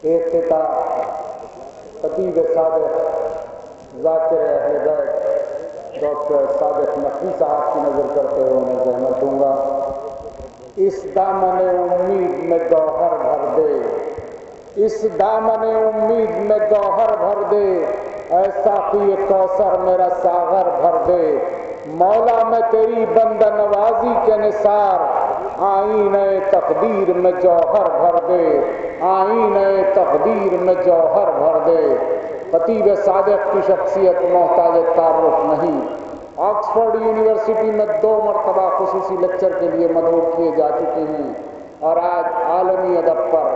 ایک خطہ خطیب صادق ذاکر اہل بیت ڈاکٹر صادق نقوی صاحب کی نظر کرتے ہوئے انہیں زحمت دوں گا۔ اس دامن امید میں گوہر بھر دے، اس دامن امید میں گوہر بھر دے، اے ساقی کوثر میرا ساغر بھر دے، مولا میں تیری بندہ نوازی کے نثار، آئینہ تقدیر میں جوہر بھر دے، آئینہ تقدیر میں جوہر بھر دے۔ خطیب صادق کی شخصیت محتاج تعارف نہیں، آکسفورڈ یونیورسٹی میں 2 مرتبہ خصوصی لیکچر کے لیے مدعو کیے جا چکے ہیں، اور آج عالمی ادب پر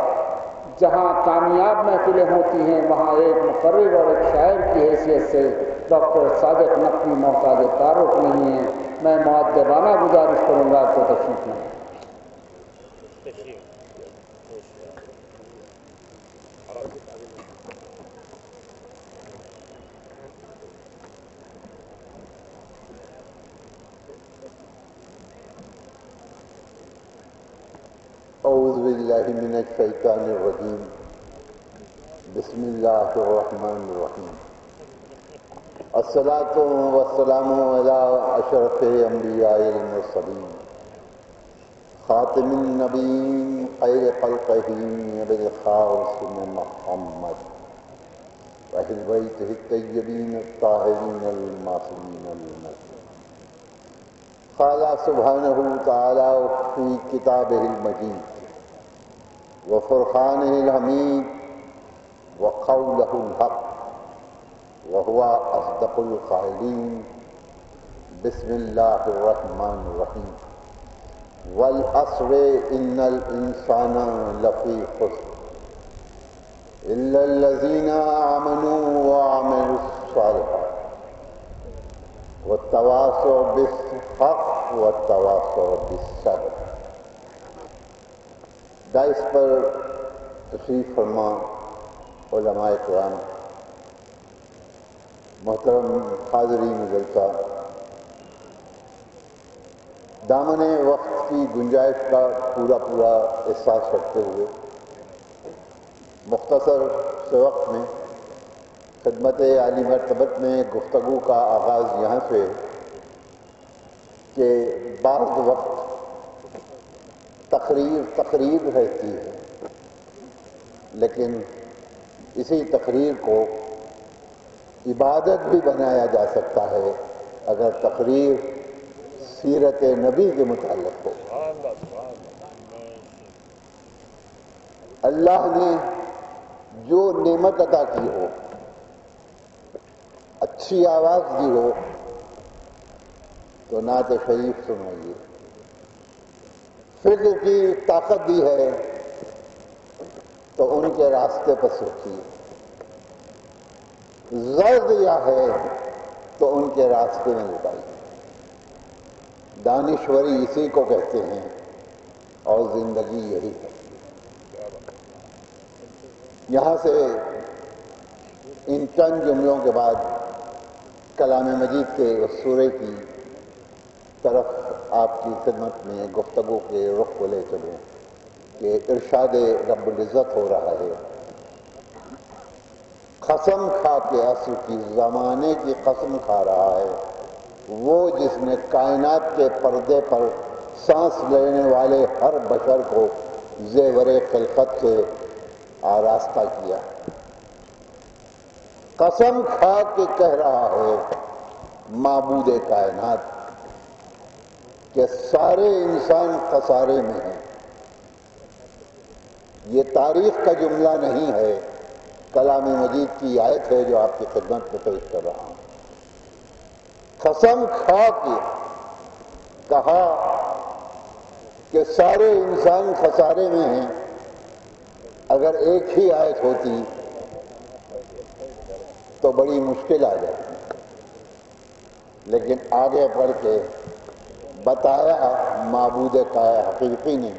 جہاں کامیاب محفلیں ہوتی ہیں وہاں ایک مقرر اور ایک شاعر کی حیثیت سے ڈاکٹر صادق نقوی محتاج تعارف نہیں ہے۔ میں مؤدبانہ گزارش کروں گا کہ تشریف لیں۔ اعوذ باللہ من الشیطان الرجیم، بسم اللہ الرحمن الرحیم۔ الصلاۃ والسلام علی اشرف انبیاء المرسلین، خاتم النبیین، خیر خلقہ بالخاص محمد، اہل بیتہ الطیبین الطاہرین المعصومین المظلومین۔ قال سبحانہ تعالی فی کتابہ المجید وفرقانہ الحمید وقولہ الحق وهو اصدق القائلین۔ بسم اللہ الرحمن الرحیم۔ والعصر ان الانسان لفی خسر الا الذین آمنوا وعملوا الصالحات والتواصوا بالحق والتواصوا بالصبر۔ دائس پر تشریف فرما علماء کرام، محترم حاضرین جلسہ، دامن وقت کی گنجائش کا پورا احساس رکھتے ہوئے مختصر سے وقت میں خدمت عالی مرتبت میں گفتگو کا آغاز یہاں سے کہ بعض وقت تقریر رہتی ہے، لیکن اسی تقریر کو عبادت بھی بنایا جا سکتا ہے اگر تقریر سیرت نبی کے متعلق ہو۔ اللہ نے جو نعمت عطا کی ہو، اچھی آواز دی ہو تو نعت شریف سنائیے، فکر کی طاقت دی ہے تو ان کے راستے پر سوچیے، زر دیا ہے تو ان کے راستے میں لٹائیے۔ دانشوری اسی کو کہتے ہیں اور زندگی یہی ہے۔ یہاں سے ان چند جملوں کے بعد کلام مجید کے اس سورے کی طرف آپ کی خدمت میں گفتگو کے رخ کو لے چلیں کہ ارشاد رب العزت ہو رہا ہے، قسم کھا کے عصر کی، زمانے کی قسم کھا رہا ہے وہ جس نے کائنات کے پردے پر سانس لینے والے ہر بشر کو زیور خلقت سے آراستہ کیا۔ قسم کھا کے کہہ رہا ہے معبود کائنات کہ سارے انسان خسارے میں ہیں۔ یہ تاریخ کا جملہ نہیں ہے، کلام مجید کی آیت ہے جو آپ کی خدمت میں پیش کر رہا ہوں۔ قسم کھا کے کہا کہ سارے انسان خسارے میں ہیں۔ اگر ایک ہی آیت ہوتی تو بڑی مشکل آ جاتی، لیکن آگے بڑھ کے بتایا معبود کا حقیقی نے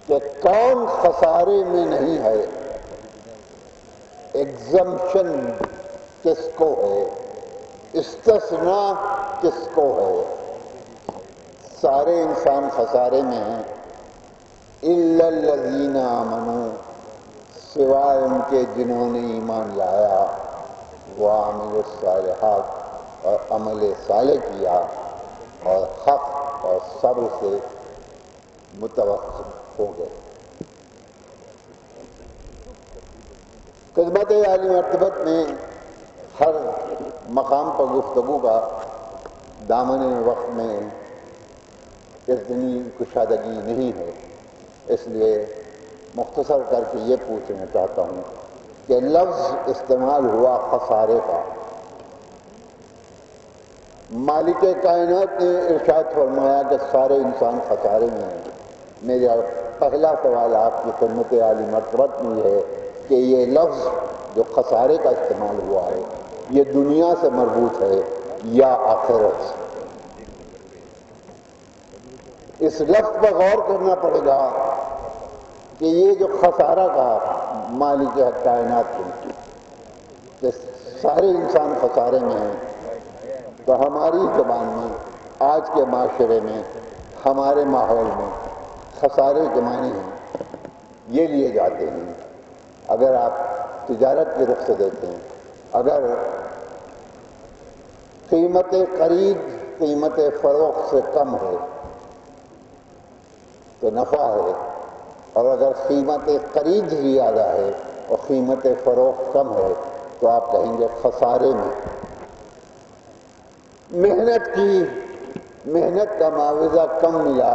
کہ کون خسارے میں نہیں ہے، ایگزمپشن کس کو ہے، استثناء کس کو ہے۔ سارے انسان خسارے میں ہیں، الا الذین آمنوا، سوائے ان کے جنہوں نے ایمان لایا وعملوا الصالحات اور عمل صالح کیا اور حق اور صبر سے متوقف ہو گئے۔ خدمت عالی مرتبت میں ہر مقام پر گفتگو کا دامن وقت میں اتنی کشادگی نہیں ہے، اس لیے مختصر کر کے یہ پوچھنا چاہتا ہوں کہ لفظ استعمال ہوا خسارے کا۔ مالک کائنات نے ارشاد فرمایا کہ سارے انسان خسارے میں ہیں۔ میرا پہلا سوال آپ کی خدمت عالی مرتبت میں ہے کہ یہ لفظ جو خسارے کا استعمال ہوا ہے یہ دنیا سے مربوط ہے یا آخرت سے؟ اس لفظ پر غور کرنا پڑے گا کہ یہ جو خسارہ کا مالک کائنات نے کہ سارے انسان خسارے میں ہیں، تو ہماری زبان میں آج کے معاشرے میں ہمارے ماحول میں خسارے کے معنی ہیں یہ لیے جاتے ہیں۔ اگر آپ تجارت کے رخ سے دیکھیں، اگر قیمت خرید قیمت فروخت سے کم ہے تو نفع ہے، اور اگر قیمت خرید زیادہ ہے اور قیمت فروخت کم ہے تو آپ کہیں گے خسارے میں۔ محنت کا معاوضہ کم ملا،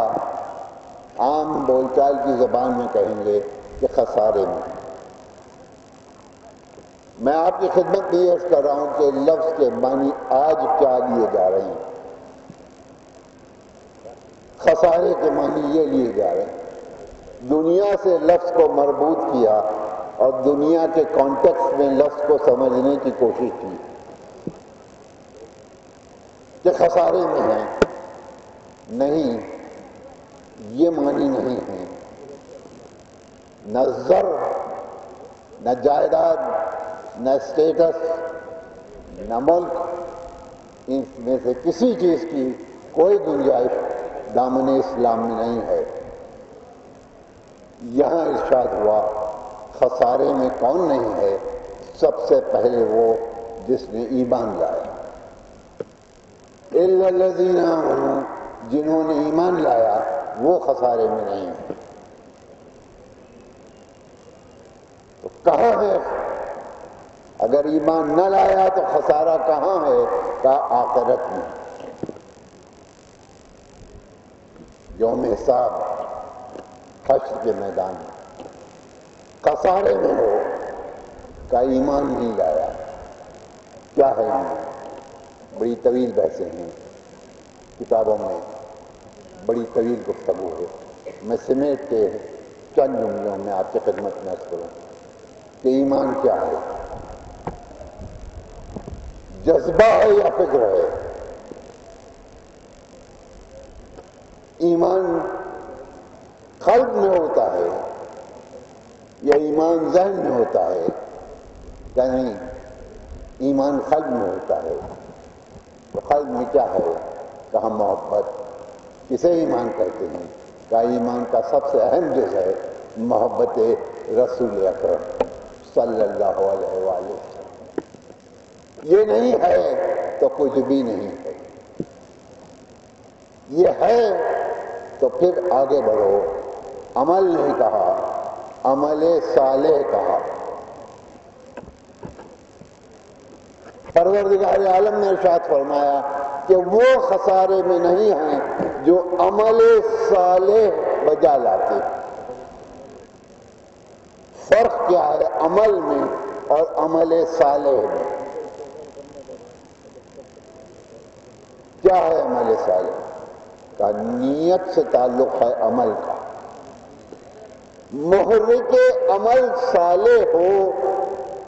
عام بول چال کی زبان میں کہیں گے کہ خسارے میں۔ میں آپ کی خدمت میں یہ کر رہا ہوں کہ لفظ کے معنی آج کیا لیے جا رہے ہیں۔ خسارے کے معنی یہ لیے جا رہے ہیں، دنیا سے لفظ کو مربوط کیا اور دنیا کے کانٹیکسٹ میں لفظ کو سمجھنے کی کوشش کی کہ خسارے میں ہیں۔ نہیں، یہ معنی نہیں ہے۔ نہ زر، نہ جائیداد، نہ اسٹیٹس، نہ ملک، ان میں سے کسی چیز کی کوئی گنجائش دامن اسلام میں نہیں ہے۔ یہاں ارشاد ہوا خسارے میں کون نہیں ہے؟ سب سے پہلے وہ جس نے ایمان لایا۔ الا الذین آمنوا، جنہوں نے ایمان لایا وہ خسارے میں نہیں ہے۔ تو کہاں ہے؟ اگر ایمان نہ لایا تو خسارہ کہاں ہے؟ کہا آخرت میں، یوم حساب، حشر کے میدان میں خسارے میں ہو کا ایمان نہیں لایا۔ کیا ہے ایمان؟ بڑی طویل بحثیں ہیں کتابوں میں، بڑی طویل گفتگو ہے۔ میں سمیٹ کے چند جملوں میں آپ کی خدمت میں عرض کروں کہ ایمان کیا ہے؟ جذبہ ہے یا فکر ہے؟ ایمان قلب میں ہوتا ہے یا ایمان ذہن میں ہوتا ہے؟ کیا نہیں، ایمان قلب میں ہوتا ہے۔ تو قلب میں کیا ہے؟ کہا محبت۔ کسے ایمان کہتے ہیں؟ کہا ایمان کا سب سے اہم جز ہے محبت رسول اکرم صلی اللہ علیہ وآلہ وسلم۔ یہ نہیں ہے تو کچھ بھی نہیں ہے۔ یہ ہے تو پھر آگے بڑھو۔ عمل نہیں کہا، عمل صالح کہا۔ پروردگار عالم نے ارشاد فرمایا کہ وہ خسارے میں نہیں ہیں جو عمل صالح بجا لاتے۔ فرق کیا ہے عمل میں اور عمل صالح میں؟ کیا ہے عمل صالح؟ کا نیت سے تعلق ہے عمل کا۔ محرک عمل صالح ہو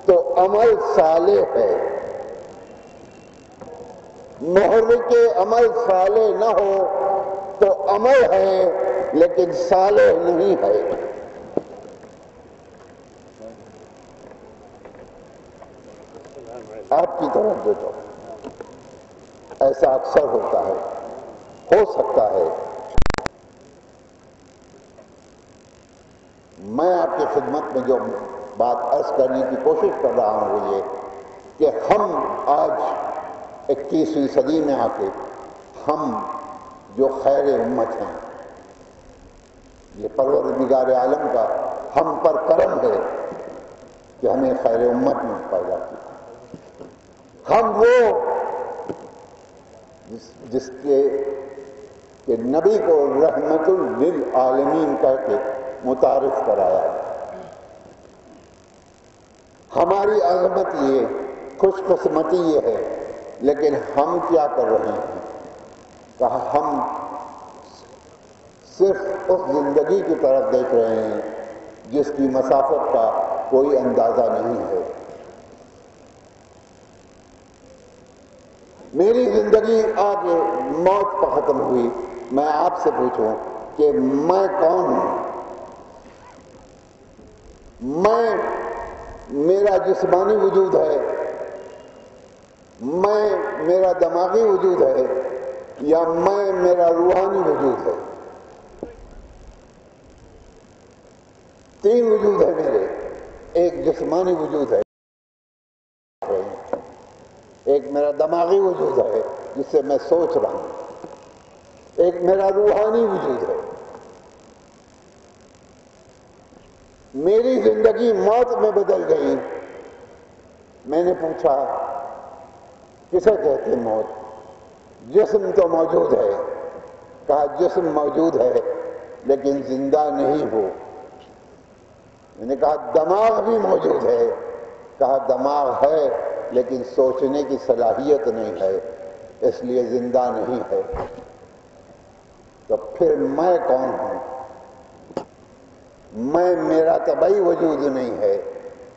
تو عمل صالح ہے، محرک عمل صالح نہ ہو تو عمل ہے لیکن صالح نہیں ہے۔ آپ کی طرف دیکھو، ایسا اکثر ہوتا ہے، ہو سکتا ہے میں آپ کی خدمت میں جو بات عرض کرنے کی کوشش کر رہا ہوں وہ یہ کہ ہم آج 21ویں صدی میں آ کے ہم جو خیر امت ہیں، یہ پروردگار عالم کا ہم پر کرم ہے کہ ہمیں خیر امت میں پیدا کیا۔ ہم وہ جس کے کہ نبی کو رحمت للعالمین کہہ کے متعارف کرایا۔ ہماری عظمت یہ، خوش قسمتی یہ ہے، لیکن ہم کیا کر رہے ہیں؟ کہا ہم صرف اس زندگی کی طرف دیکھ رہے ہیں جس کی مسافت کا کوئی اندازہ نہیں ہے۔ میری زندگی آج موت پر ختم ہوئی، میں آپ سے پوچھوں کہ میں کون ہوں؟ میرا جسمانی وجود ہے، میرا دماغی وجود ہے، یا میرا روحانی وجود ہے؟ تین وجود ہے میرے۔ ایک جسمانی وجود ہے، ایک میرا دماغی وجود ہے جس سے میں سوچ رہا ہوں، ایک میرا روحانی وجود ہے۔ میری زندگی موت میں بدل گئی۔ میں نے پوچھا کسے کہتے ہیں موت؟ جسم تو موجود ہے۔ کہا جسم موجود ہے لیکن زندہ نہیں ہو۔ میں نے کہا دماغ بھی موجود ہے۔ کہا دماغ ہے لیکن سوچنے کی صلاحیت نہیں ہے، اس لیے زندہ نہیں ہے۔ تو پھر میں کون ہوں؟ میرا طبعی وجود نہیں ہے،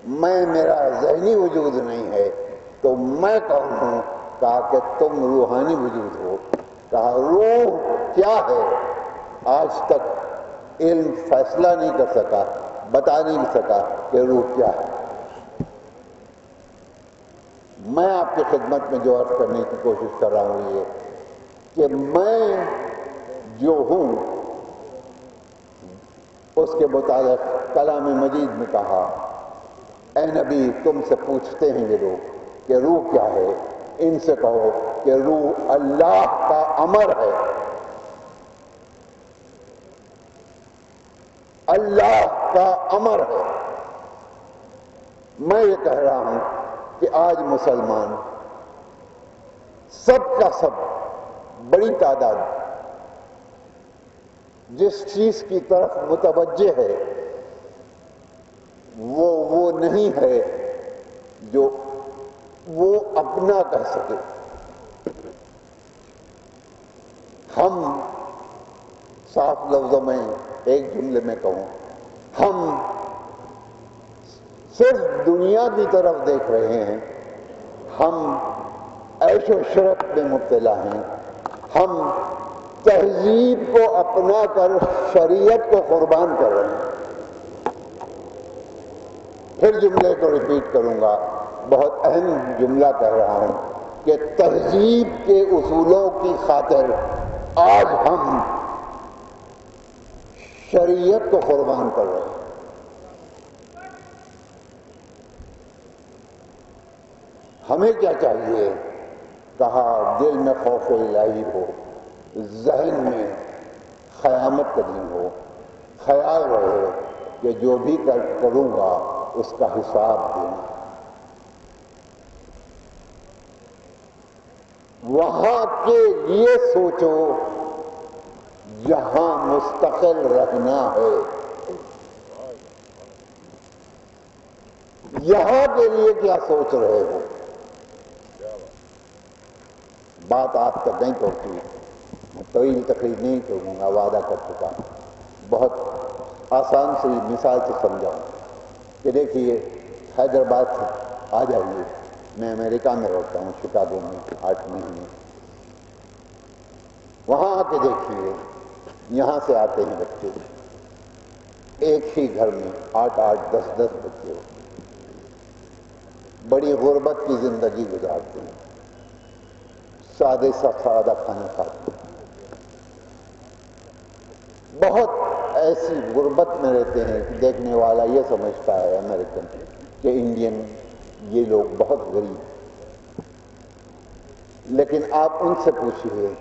میرا ذہنی وجود نہیں ہے، تو میں کون ہوں؟ کہا کہ تم روحانی وجود ہو۔ کہا روح کیا ہے؟ آج تک علم فیصلہ نہیں کر سکا، بتا نہیں سکا کہ روح کیا ہے۔ میں آپ کی خدمت میں جو عرض کرنے کی کوشش کر رہا ہوں یہ کہ میں جو ہوں اس کے متعلق کلام مجید میں کہا، اے نبی تم سے پوچھتے ہیں یہ لوگ کہ روح کیا ہے، ان سے کہو کہ روح اللہ کا امر ہے، اللہ کا امر ہے۔ میں یہ کہہ رہا ہوں کہ آج مسلمان سب کا سب بڑی تعداد جس چیز کی طرف متوجہ ہے وہ نہیں ہے جو وہ اپنا کہہ سکے۔ ہم صاف لفظوں میں ایک جملے میں کہوں، ہم صرف دنیا کی طرف دیکھ رہے ہیں، ہم عیش و عشرت میں مبتلا ہیں، ہم تہذیب کو اپنا کر شریعت کو قربان کر رہے ہیں۔ پھر جملے کو ریپیٹ کروں گا، بہت اہم جملہ کہہ رہا ہوں کہ تہذیب کے اصولوں کی خاطر آج ہم شریعت کو قربان کر رہے ہیں۔ ہمیں کیا چاہیے؟ کہا دل میں خوف الہی ہو، ذہن میں قیامت کا دن ہو، خیال رہے کہ جو بھی کروں گا اس کا حساب دینا۔ وہاں کے لیے سوچو جہاں مستقل رہنا ہے، یہاں کے لیے کیا سوچ رہے ہو؟ بات آپ تک نہیں پہنچی، میں طویل تقریر نہیں کروں گا، وعدہ کر چکا۔ بہت آسان سی مثال سے سمجھاؤں کہ دیکھیے حیدرآباد سے آ جائیے، میں امریکہ میں رہتا ہوں، شکاگو میں 8 مہینے۔ وہاں آ کے دیکھیے، یہاں سے آتے ہیں بچے، ایک ہی گھر میں 8-8 10-10 بچے ہوتے ہیں، بڑی غربت کی زندگی گزارتے ہیں، سادہ کھانا کھاتے ہیں۔ بہت ایسی غربت میں رہتے ہیں کہ دیکھنے والا یہ سمجھتا ہے امریکن کہ انڈین یہ لوگ بہت غریب ہیں، لیکن آپ ان سے پوچھئے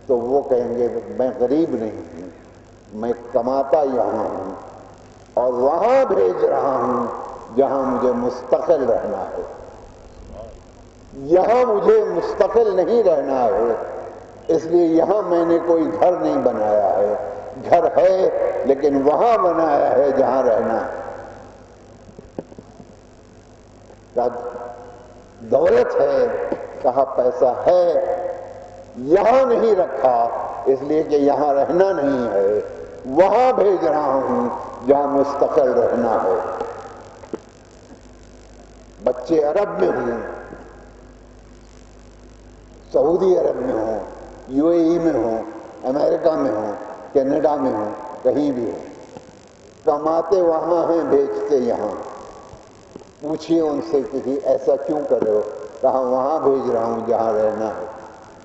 تو وہ کہیں گے میں غریب نہیں ہوں، میں کماتا یہاں ہوں اور وہاں بھیج رہا ہوں جہاں مجھے مستقل رہنا ہے، یہاں مجھے مستقل نہیں رہنا ہے، اس لیے یہاں میں نے کوئی گھر نہیں بنایا ہے، گھر ہے لیکن وہاں بنایا ہے جہاں رہنا ہے۔ کہا دولت ہے، کہا پیسہ ہے، یہاں نہیں رکھا اس لیے کہ یہاں رہنا نہیں ہے، وہاں بھیج رہا ہوں جہاں مستقل رہنا ہے۔ بچے عرب میں ہوں، سعودی عرب میں ہوں، یو اے ای میں ہوں، امریکہ میں ہوں، کینیڈا میں ہوں، کہیں بھی ہوں، کماتے وہاں ہیں بیچتے یہاں۔ پوچھئے ان سے کہ ایسا کیوں کر رہے ہو؟ کہا وہاں بھیج رہا ہوں جہاں رہنا ہے۔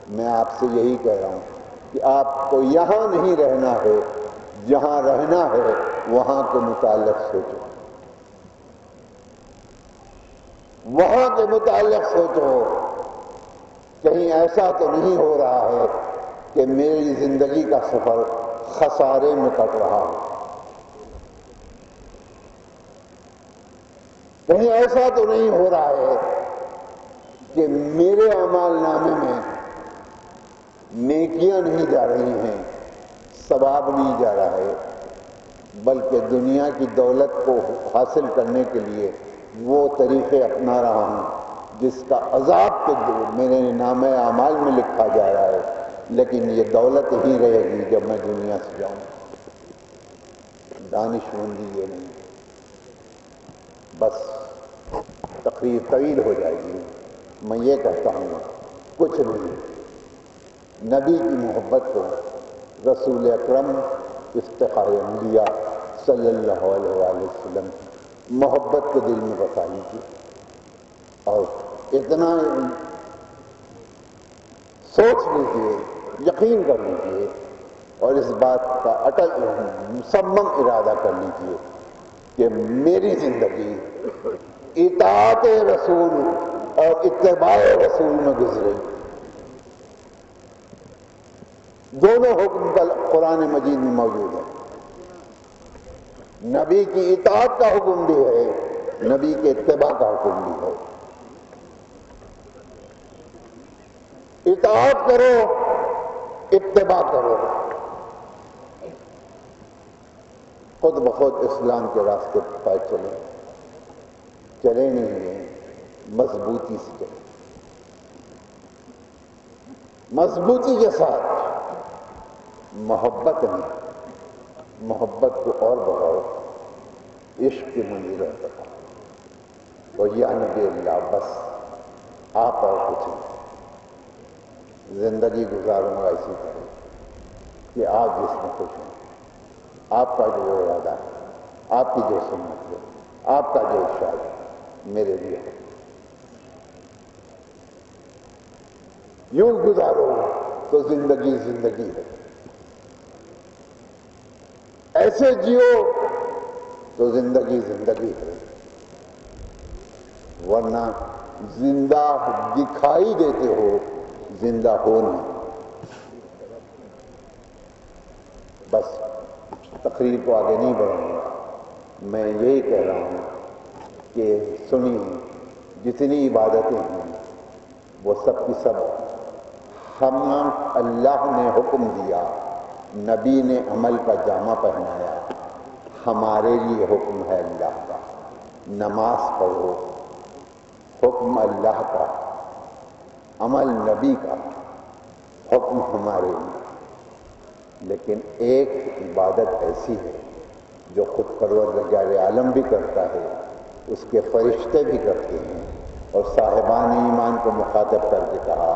میں آپ سے یہی کہہ رہا ہوں کہ آپ کو یہاں نہیں رہنا ہے، جہاں رہنا ہے وہاں کے متعلق سوچو، وہاں کے متعلق سوچو۔ کہیں ایسا تو نہیں ہو رہا ہے کہ میری زندگی کا سفر خسارے میں کٹ رہا ہو، کہیں ایسا تو نہیں ہو رہا ہے کہ میرے اعمال نامے میں نیکیاں نہیں جا رہی ہیں، ثواب نہیں جا رہا ہے، بلکہ دنیا کی دولت کو حاصل کرنے کے لیے وہ طریقے اپنا رہا ہوں جس کا عذاب تو میرے نامہ اعمال میں لکھا جا رہا ہے، لیکن یہ دولت ہی رہے گی جب میں دنیا سے جاؤں۔ دانش مندی یہ نہیں، بس تقریر طویل ہو جائے گی۔ میں یہ کہتا ہوں کچھ نہیں، نبی کی محبت کو، رسول اکرم افتخار انبیاء صلی اللہ علیہ وآلہ وسلم محبت کو دل میں بسا لیجیے اور اتنا سوچ لیجیے، یقین کر لیجیے اور اس بات کا اٹل مصمم ارادہ کر لیجیے کہ میری زندگی اطاعت رسول اور اتباع رسول میں گزرے۔ دونوں حکم قرآن مجید میں موجود ہے، نبی کی اطاعت کا حکم بھی ہے، نبی کے اتباع کا حکم بھی ہے۔ اطاعت کرو، اتباع کرو، خود بخود اسلام کے راستے پر چلے نہیں ہیں، مضبوطی سے چلے، مضبوطی کے ساتھ، محبت نہیں، محبت کو اور بڑھاؤ، عشق کی منزلوں پر اور یا نبی اللہ بس آپ اور کچھ نہیں، زندگی گزاروں گا اسی طرح کہ آپ جس میں خوش ہیں، آپ کا جو ارادہ ہے، آپ کی جو سنت ہے، آپ کا جو ارشاد ہے میرے لیے ہے، یوں گزارو تو زندگی زندگی ہے، ایسے جیو تو زندگی زندگی ہے، ورنہ زندہ دکھائی دیتے ہو، زندہ ہو نہیں۔ بس تقریر کو آگے نہیں بڑھوں گا، میں یہی کہہ رہا ہوں کہ سنی جتنی عبادتیں ہیں وہ سب کی سب ہم اللہ نے حکم دیا، نبی نے عمل کا جامہ پہنایا، ہمارے لیے حکم ہے اللہ کا، نماز پڑھو، حکم اللہ کا، عمل نبی کا، حکم ہمارے لیے۔ لیکن ایک عبادت ایسی ہے جو خود پروردگار عالم بھی کرتا ہے، اس کے فرشتے بھی کرتے ہیں، اور صاحبان ایمان کو مخاطب کر کے کہا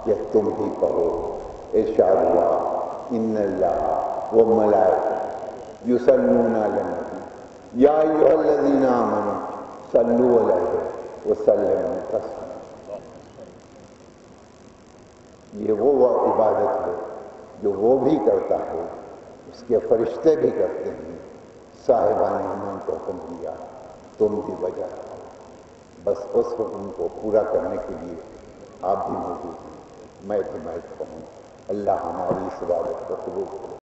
کہ تم ہی کہو۔ ارشاد ہوا ان اللہ و ملائکۃ یصلون علی النبی یا ایھا الذین آمنوا صلوا علیہ وسلموا تسلیما۔ یہ وہ عبادت ہے جو وہ بھی کرتا ہے، اس کے فرشتے بھی کرتے ہیں، صاحبان نے ان کو حکم دیا تم بھی بجا، بس اس حکم کو پورا کرنے کے لیے آپ بھی موجود ہیں، میں بھی ہوں۔ اللہ ہماری اس عبادت کو قبول کرے۔